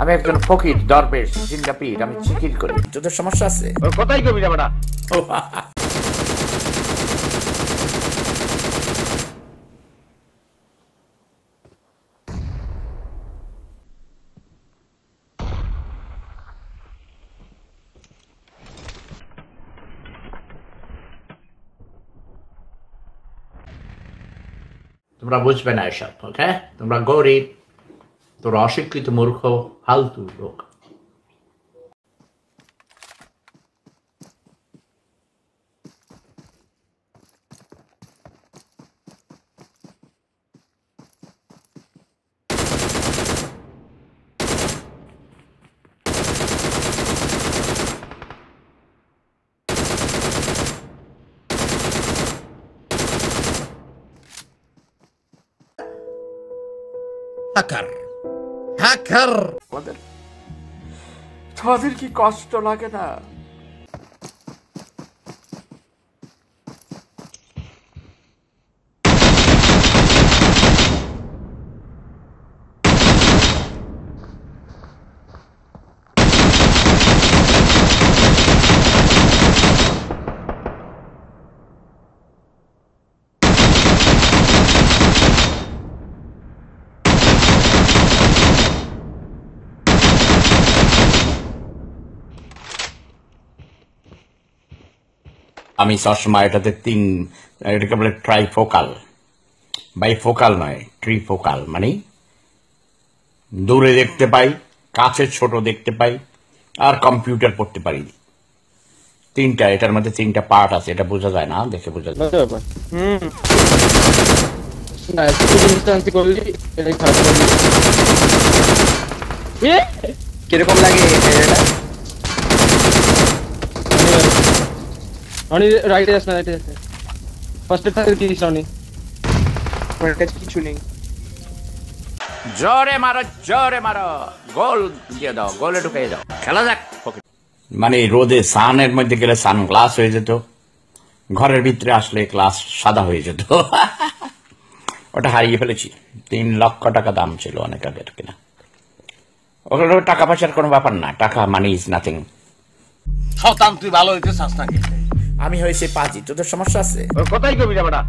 আমি একজন ফকির দরবেশ জিন্দা পীর, আমি জিকির করি। তোদের সমস্যা আছে? ওর কথাই কবি না বেটা। তোমরা বুঝবে না এসব, ওকে? তোমরা গরিব, তোমরা অশিক্ষিত, মূর্খ, ফালতু লোক। হ্যাকার হ্যাকার তোমাদের কি কষ্ট লাগে না? আমি সবসময় এটাতে এটাকে বলে ট্রাইফোকাল, বাইফোকাল নয়, ট্রিফোকাল, মানে দূরে দেখতে পাই, কাছে ছোট দেখতে পাই, আর কম্পিউটার পড়তে পারি। এটার মধ্যে 3টা পার্ট আছে, এটা বোঝা যায় না, দেখে বোঝা যায়। কিরকম লাগে এটা? অনি রাইটে আসনা, রাইটে আসনা। ফার্স্ট এড কি দিছ অনি? আমার কাছে কিছু নেই। জোরে মারো, জোরে মারো, গোল দিয়ে দাও, গোলে ঢুকিয়ে দাও, খেলা যাক। মানে রোদে সানের মধ্যে গেলে সান গ্লাস হয়ে যেত, ঘরের ভিতরে আসলে গ্লাস সাদা হয়ে যেত। ওটা হারিয়ে ফেলেছি। 3 লক্ষ টাকা দাম ছিল অনেক আগের কিনা। ওগুলো টাকা পয়সার কোনো ব্যাপার না, টাকা মানি ইজ নাথিং। শতান তুই ভালো হইতে চাস নাকি? আমি হয়েছি পাজি, তোদের সমস্যা আছে? ওর কথাই কবি না বেটা।